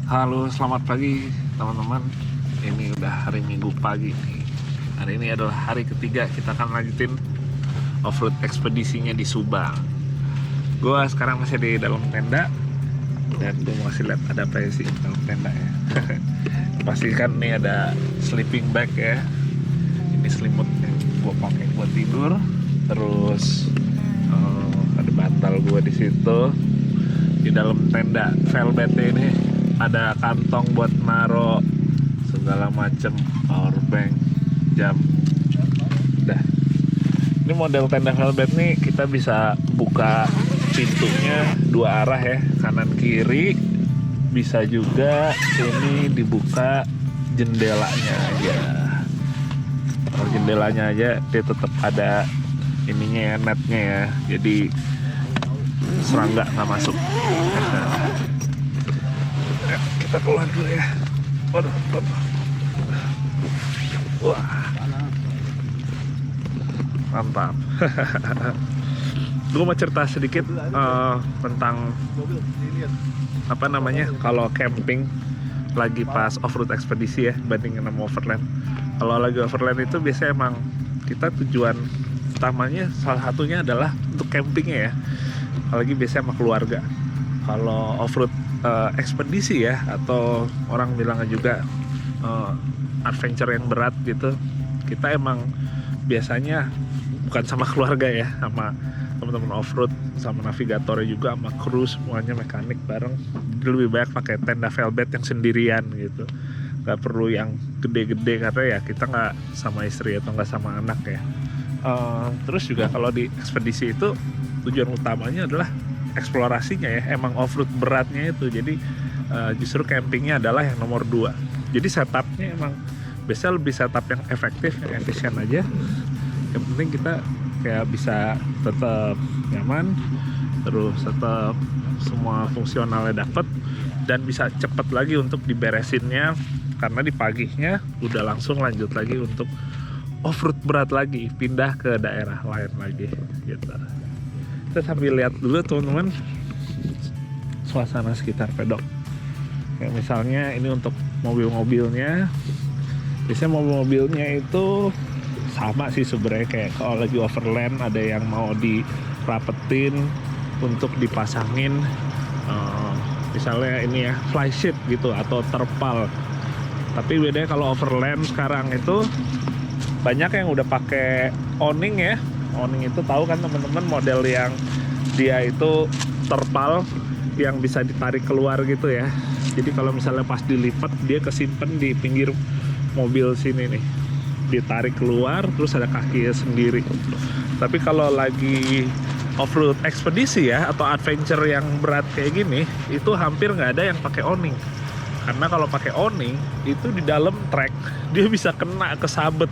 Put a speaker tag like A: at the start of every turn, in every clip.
A: Halo, selamat pagi teman-teman. Ini udah hari Minggu pagi nih. Hari ini adalah hari ketiga kita akan lanjutin off-road ekspedisinya di Subang. Gue sekarang masih di dalam tenda dan gue masih lihat ada apa sih dalam tenda ya. Pastikan nih ada sleeping bag ya. Ini selimut yang gue pakai buat tidur. Terus ada bantal gue di situ. Di dalam tenda velvet ini ada kantong buat naro segala macem, power bank, jam. Udah. Ini model tenda velvet nih kita bisa buka pintunya dua arah ya, kanan kiri. Bisa juga ini dibuka jendelanya aja. Kalau jendelanya aja dia tetap ada ininya ya, netnya ya. Jadi serangga nggak masuk. Ya, kita keluar dulu ya. Waduh. Wah, mantap. Gue mau cerita sedikit tentang apa namanya kalau camping lagi pas off-road ekspedisi ya, bandingin sama overland. Kalau lagi overland itu biasanya emang kita tujuan utamanya salah satunya adalah untuk campingnya ya, apalagi biasanya sama keluarga. Kalau off-road ekspedisi ya, atau orang bilangnya juga adventure yang berat gitu, kita emang biasanya bukan sama keluarga ya, sama teman-teman off-road, sama navigatornya juga, sama kru, semuanya mekanik bareng. Jadi lebih banyak pakai tenda velvet yang sendirian gitu, nggak perlu yang gede-gede karena ya kita nggak sama istri atau nggak sama anak ya. Terus juga kalau di ekspedisi itu tujuan utamanya adalah eksplorasinya ya, emang off-road beratnya itu. Jadi justru campingnya adalah yang nomor 2. Jadi setupnya emang biasanya lebih setup yang efektif, yang efisien aja. Yang penting kita kayak bisa tetap nyaman, terus tetap semua fungsionalnya dapet, dan bisa cepet lagi untuk diberesinnya, karena di paginya udah langsung lanjut lagi untuk off-road berat lagi, pindah ke daerah lain lagi gitu. Kita sambil lihat dulu teman-teman suasana sekitar pedok. Kayak misalnya ini untuk mobil-mobilnya. Biasanya mobil-mobilnya itu sama sih sebenarnya, kayak kalau lagi overland ada yang mau dirapetin untuk dipasangin misalnya ini ya, flysheet gitu atau terpal. Tapi bedanya kalau overland sekarang itu banyak yang udah pakai awning ya. Awning itu tahu kan teman-teman, model yang dia itu terpal yang bisa ditarik keluar gitu ya. Jadi kalau misalnya pas dilipat dia kesimpan di pinggir mobil sini nih, ditarik keluar terus ada kakinya sendiri. Tapi kalau lagi off-road ekspedisi ya, atau adventure yang berat kayak gini, itu hampir nggak ada yang pakai awning. Karena kalau pakai awning itu di dalam trek dia bisa kena ke sabet.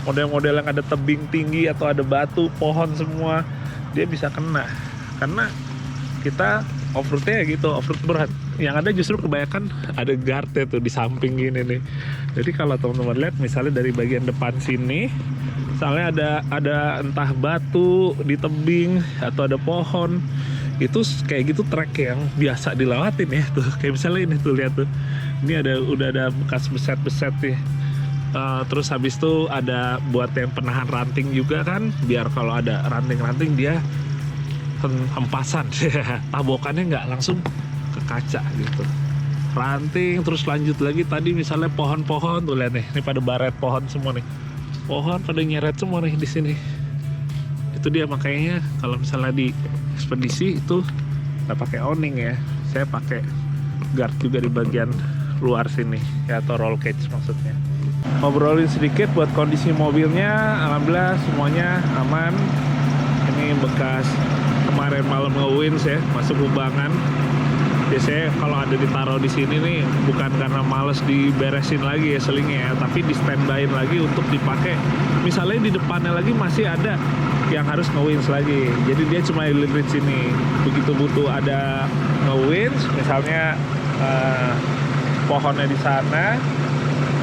A: Model-model yang ada tebing tinggi atau ada batu, pohon semua, dia bisa kena. Karena kita off-roadnya gitu, off-road berat. Yang ada justru kebanyakan ada guardnya tuh di samping gini nih. Jadi kalau teman-teman lihat misalnya dari bagian depan sini, misalnya ada entah batu di tebing atau ada pohon, itu kayak gitu trek yang biasa dilewatin ya tuh. Kayak misalnya ini tuh, lihat tuh, ini udah ada bekas beset-beset nih. Terus habis itu ada buat yang penahan ranting juga kan, biar kalau ada ranting-ranting dia hempasan, tabokannya nggak langsung ke kaca gitu. Ranting terus lanjut lagi, tadi misalnya pohon-pohon tuh, lihat nih, ini pada baret pohon semua nih, pohon pada nyeret semua nih di sini. Itu dia makanya kalau misalnya di ekspedisi itu nggak pakai awning ya, saya pakai guard juga di bagian luar sini ya, atau roll cage maksudnya. Ngobrolin sedikit buat kondisi mobilnya, alhamdulillah semuanya aman. Ini bekas kemarin malam nge-winch ya, masuk lubangan. Biasanya kalau ada ditaruh di sini nih bukan karena males diberesin lagi ya selingnya ya, tapi di standby lagi untuk dipakai. Misalnya di depannya lagi masih ada yang harus nge-winch lagi, jadi dia cuma dililit sini. Begitu butuh ada nge-winch, misalnya pohonnya di sana,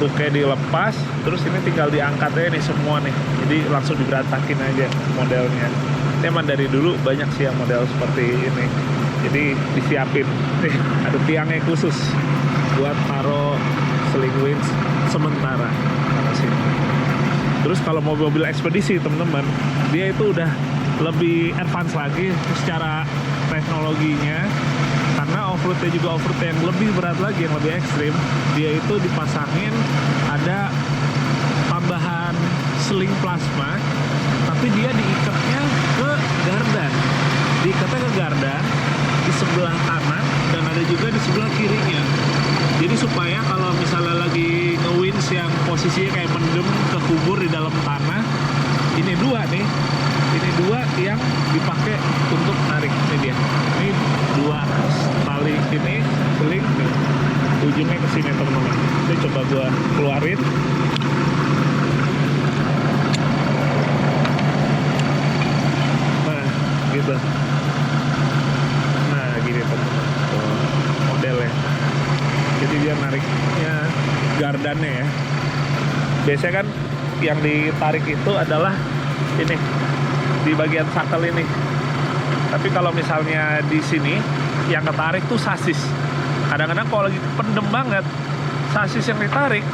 A: tuknya dilepas, terus ini tinggal diangkat aja nih semua nih, jadi langsung diberantakin aja modelnya. Ini emang dari dulu banyak sih yang model seperti ini, jadi disiapin nih, ada tiangnya khusus buat taruh sling winch sementara karena sini. Terus kalau mobil ekspedisi teman-teman, dia itu udah lebih advance lagi secara teknologinya, karena off-roadnya juga off-road yang lebih berat lagi, yang lebih ekstrim. Dia itu dipasangin ada tambahan sling plasma, tapi dia diikatnya ke gardan. Diikatnya ke gardan di sebelah kanan dan ada juga di sebelah kirinya. Jadi supaya kalau misalnya lagi nge-winch yang posisinya kayak mendem ke kubur di dalam tanah, ini dua nih, ini dua yang dipakai untuk narik. Ini dia, ini dua tali ini sling nih, ujungnya ke sini teman-teman. Saya coba gua keluarin. Nah, gitu. Nah, gini teman-teman, modelnya. Jadi dia nariknya gardannya ya. Biasanya kan yang ditarik itu adalah ini di bagian sakel ini. Tapi kalau misalnya di sini yang ketarik tuh sasis. Kadang-kadang kalau lagi pendem banget, sasis yang ditarik,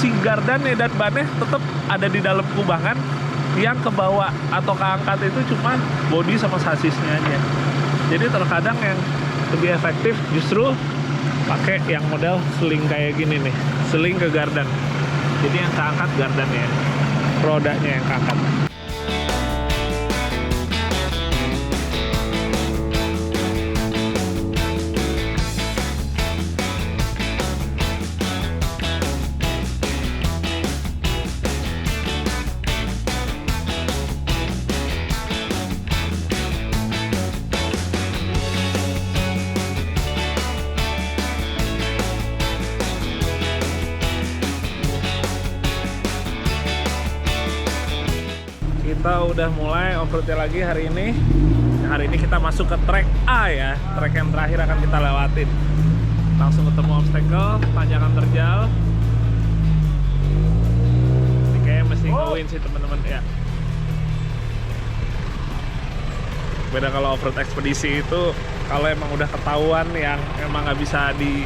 A: si gardannya dan bannya tetap ada di dalam kubangan. Yang ke bawah atau keangkat itu cuma bodi sama sasisnya aja. Jadi terkadang yang lebih efektif justru pakai yang model sling kayak gini nih, sling ke gardan. Jadi yang keangkat gardannya, rodanya yang keangkat. Kita udah mulai off-roadnya lagi hari ini. Hari ini kita masuk ke track A ya, track yang terakhir akan kita lewatin. Langsung ketemu obstacle, tanjakan terjal. Ini kayaknya mesti nge-win sih teman-teman ya. Beda kalau off-road ekspedisi itu, kalau emang udah ketahuan yang emang nggak bisa di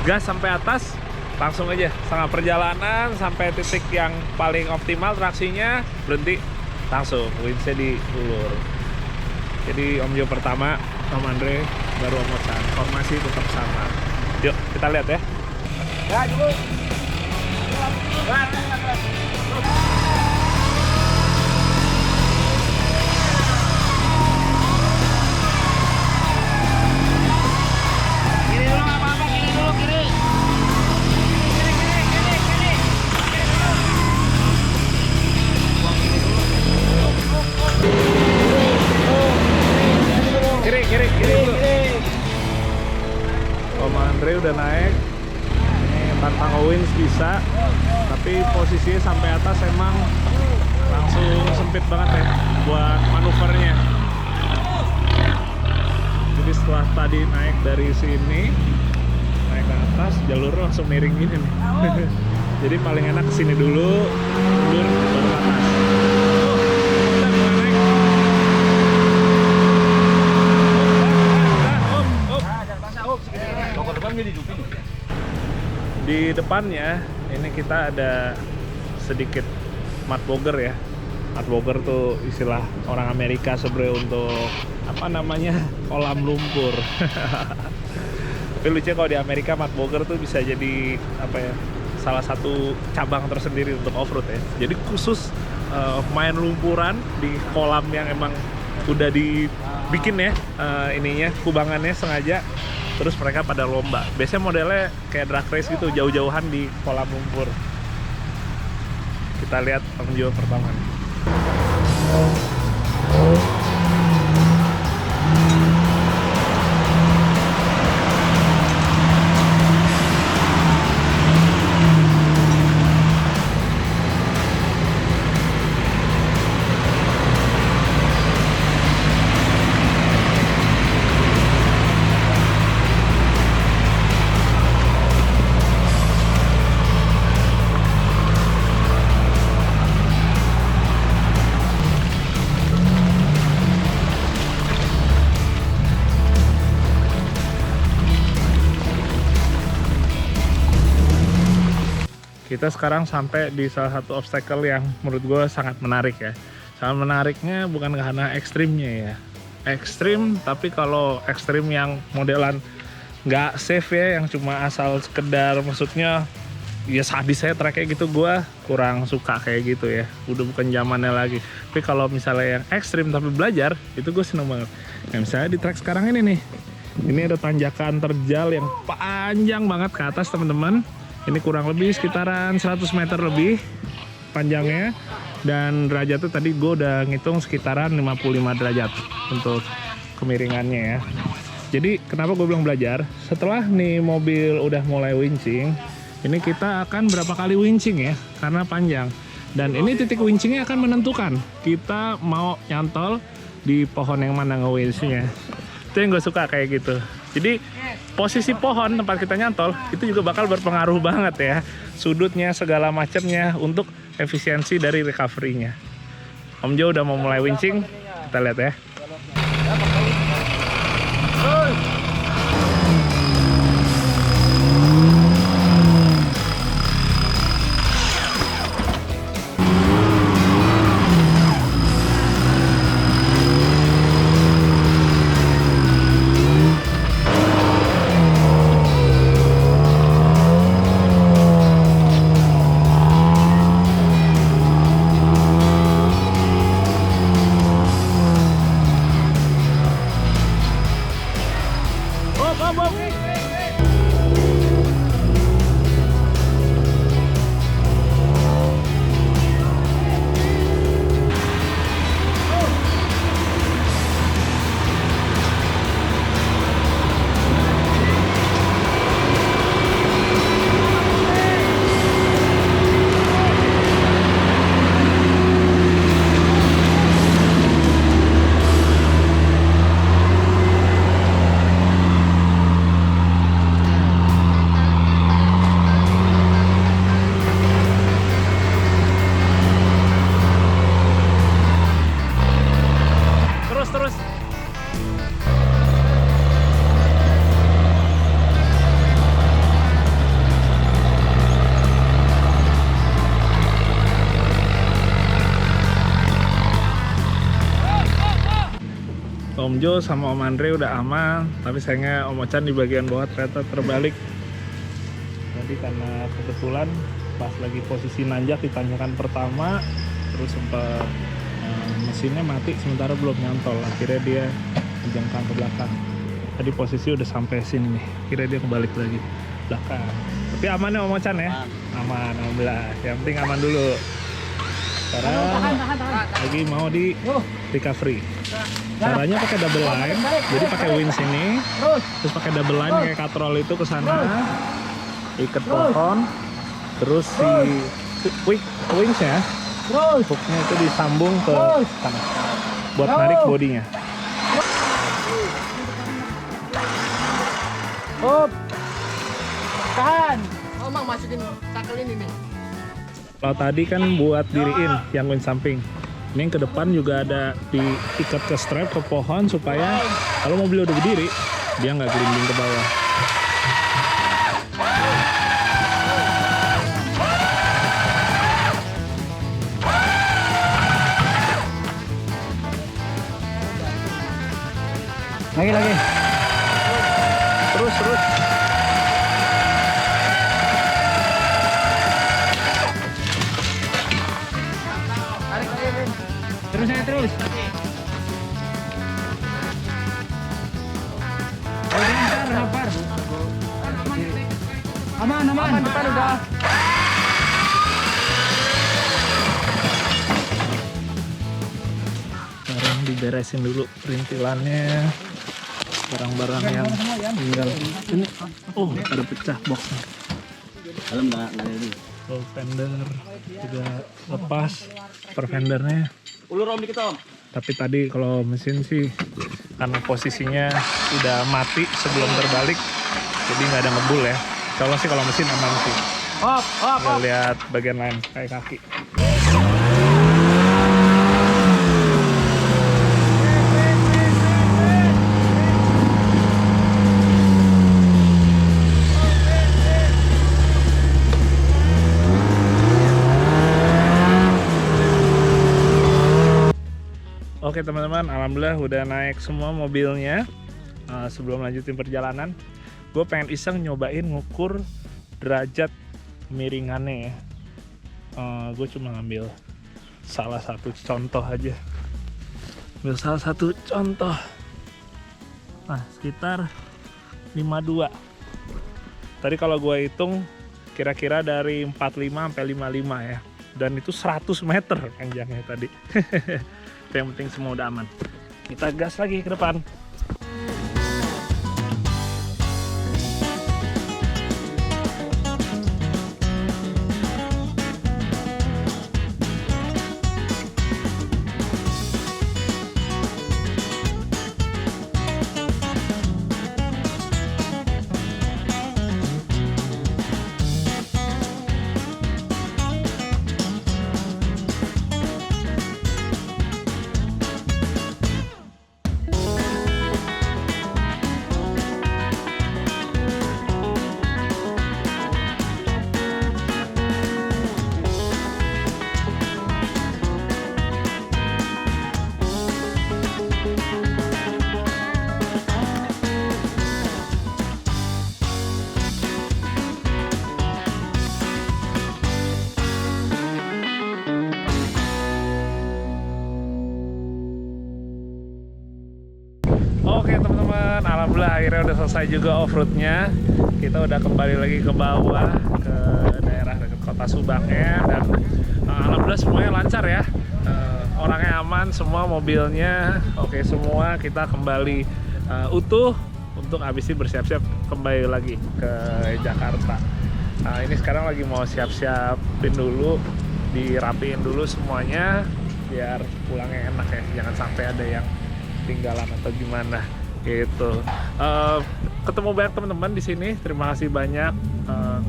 A: gas sampai atas, langsung aja setengah perjalanan sampai titik yang paling optimal traksinya, berhenti langsung winch-nya diulur. Jadi Om Jo pertama, Om Andre baru Om Ocan. Formasi tetap sama. Yuk kita lihat ya. Ya dulu. Kiri dulu nggak apa-apa, kiri dulu, kiri. Kiri dulu. Om Andre udah naik. Ini tanpa nge-winch bisa, tapi posisinya sampai atas emang langsung sempit banget ya buat manuvernya. Jadi setelah tadi naik dari sini, naik ke atas, jalur langsung miring gini nih. Jadi paling enak kesini dulu, mundur baru ke atas. Di depannya ini kita ada sedikit mud boger ya. Mud boger tuh istilah orang Amerika sebenarnya untuk apa namanya, kolam lumpur. Tapi lucunya kalau di Amerika mud boger tuh bisa jadi apa ya, salah satu cabang tersendiri untuk off-road ya. Jadi khusus main lumpuran di kolam yang emang udah dibikin ya, ininya kubangannya sengaja. Terus mereka pada lomba. Biasanya modelnya kayak drag race gitu, jauh-jauhan di kolam lumpur. Kita lihat Om Jo pertama. kita sekarang sampai di salah satu obstacle yang menurut gue sangat menarik ya. Sangat menariknya bukan karena ekstrimnya ya. Ekstrim, tapi kalau ekstrim yang modelan nggak safe ya, yang cuma asal sekedar maksudnya ya sadis saya trek kayak gitu, gue kurang suka kayak gitu ya. Udah bukan zamannya lagi. Tapi kalau misalnya yang ekstrim tapi belajar, itu gue seneng banget. Nah misalnya di trek sekarang ini nih, ini ada tanjakan terjal yang panjang banget ke atas teman-teman. Ini kurang lebih sekitaran 100 meter lebih panjangnya. Dan derajatnya tadi gue udah ngitung sekitaran 55 derajat untuk kemiringannya ya. Jadi kenapa gue bilang belajar? Setelah nih mobil udah mulai winching, ini kita akan berapa kali winching ya, karena panjang. Dan ini titik winchingnya akan menentukan kita mau nyantol di pohon yang mana nge-winchnya. Itu yang gue suka kayak gitu. Jadi posisi pohon tempat kita nyantol itu juga bakal berpengaruh banget ya, sudutnya segala macamnya untuk efisiensi dari recovery-nya. Om Jo udah mau mulai winching, kita lihat ya. Terus. Om Jo sama Om Andre udah aman, tapi sayangnya Om Ocan di bagian bawah ternyata terbalik. Jadi karena kebetulan pas lagi posisi nanjak di tanjakan pertama, terus sempat mesinnya mati sementara belum nyantol. Akhirnya dia menjengkang ke belakang. Tadi posisi udah sampai sini nih, akhirnya dia kebalik lagi belakang. Tapi aman ya Om Ocan ya? Aman, alhamdulillah. Yang penting aman dulu. Sekarang lagi mau di recovery. Caranya pakai double line, jadi pakai winch ini, terus pakai double line kayak katrol itu ke sana, ikat pohon, terus si winch ya, hooknya itu disambung ke sana, buat narik bodinya.
B: Tahan. Oh, Mang masukin tackle ini nih.
A: Kalau tadi kan buat diriin yang winch samping. Ini yang ke depan juga ada diikat ke strap ke pohon supaya kalau mobil udah berdiri dia nggak gelinding ke bawah.
B: Lagi.
A: Terus.
B: Terus. Aman, depan udah.
A: Sekarang diberesin dulu perintilannya, barang-barang yang tinggal. Ini, ada pecah boxnya.
B: Dalam nggak ini.
A: Fender juga lepas per fendernya.
B: Ulur Om dikit Om.
A: Tapi tadi kalau mesin sih karena posisinya udah mati sebelum terbalik, jadi nggak ada ngebul ya. Kalau sih kalau mesin aman sih. Nggak lihat bagian lain kayak kaki. Oke teman-teman, alhamdulillah udah naik semua mobilnya. Sebelum lanjutin perjalanan, gue pengen iseng nyobain ngukur derajat miringannya ya. Gue cuma ngambil salah satu contoh aja. Ambil salah satu contoh. Nah, sekitar 52. Tadi kalau gue hitung kira-kira dari 45 sampai 55 ya. Dan itu 100 meter panjangnya tadi. Yang penting semua udah aman. Kita gas lagi ke depan. Oke teman-teman, alhamdulillah akhirnya udah selesai juga off-roadnya. Kita udah kembali lagi ke bawah, ke daerah dekat kota Subangnya. Dan alhamdulillah semuanya lancar ya. Orangnya aman, semua mobilnya oke semua. Kita kembali utuh untuk habis ini bersiap-siap kembali lagi ke Jakarta. Ini sekarang lagi mau siap-siapin dulu, dirapiin dulu semuanya biar pulangnya enak ya. Jangan sampai ada yang tinggalan atau gimana gitu. Ketemu banyak teman-teman di sini. Terima kasih banyak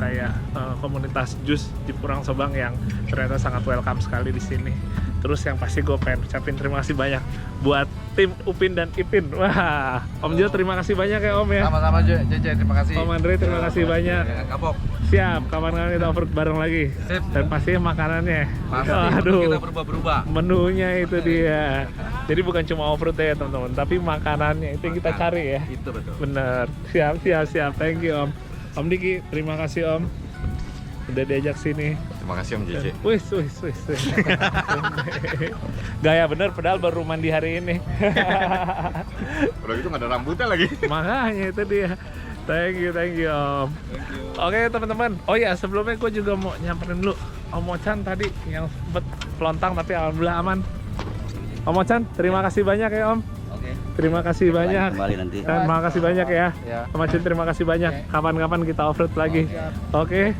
A: kayak komunitas jus di Purang Sobang yang ternyata sangat welcome sekali di sini. Terus yang pasti gue pengen ucapin terima kasih banyak buat tim Upin dan Ipin. Wah, Om Jo terima kasih banyak ya Om ya.
C: Sama-sama JJ, terima kasih.
A: Om Andre terima kasih banyak.
C: Kapok.
A: Siap, kapan-kapan kita off-road bareng lagi.
C: Sip.
A: Dan pastinya makanannya.
C: Pasti.
A: Aduh.
C: Kita berubah-berubah.
A: Menunya itu dia. Jadi bukan cuma off-road ya teman-teman, tapi makanannya itu yang kita cari ya.
C: Itu betul.
A: Bener. Siap. Thank you Om. Om Diki, terima kasih Om. Udah diajak sini.
C: Terima kasih Om JJ.
A: Wis. Gaya bener, padahal baru mandi hari ini.
C: Udah gitu nggak ada rambutnya lagi.
A: Makanya itu dia. Thank you Om. Oke teman-teman. Oh ya sebelumnya gue juga mau nyamperin dulu Om Ochan tadi yang sempet pelontang tapi alhamdulillah aman. Om Ochan, terima kasih banyak ya Om.
B: Oke.
A: Terima kasih banyak.
B: Kembali nanti.
A: Dan terima kasih banyak ya.
C: Ya.
A: Om Ochan terima kasih banyak. Kapan-kapan kita off-road lagi. Oke.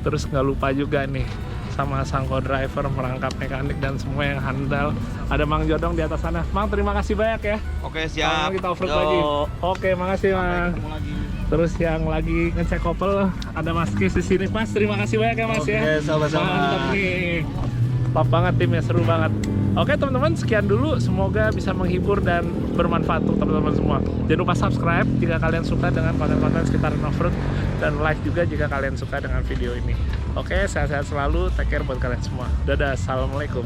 A: Terus nggak lupa juga nih sama sang co-driver, merangkap mekanik dan semua yang handal. Ada Mang Jodong di atas sana. Mang terima kasih banyak ya.
C: Oke,
A: Kapan
C: siap.
A: kita off-road
B: Yo.
A: lagi. Oke, makasih Mang.
C: Ketemu lagi.
A: Terus yang lagi ngecek kopel ada Mas Kis di sini. Mas, terima kasih banyak ya Mas ya.
C: Oke, sama-sama.
A: Mantap nih. Top banget timnya, seru banget. Oke teman-teman, sekian dulu. Semoga bisa menghibur dan bermanfaat untuk teman-teman semua. Jangan lupa subscribe jika kalian suka dengan konten-konten sekitaran off-road. Dan like juga jika kalian suka dengan video ini. Oke, sehat-sehat selalu. Take care buat kalian semua. Dadah, assalamualaikum.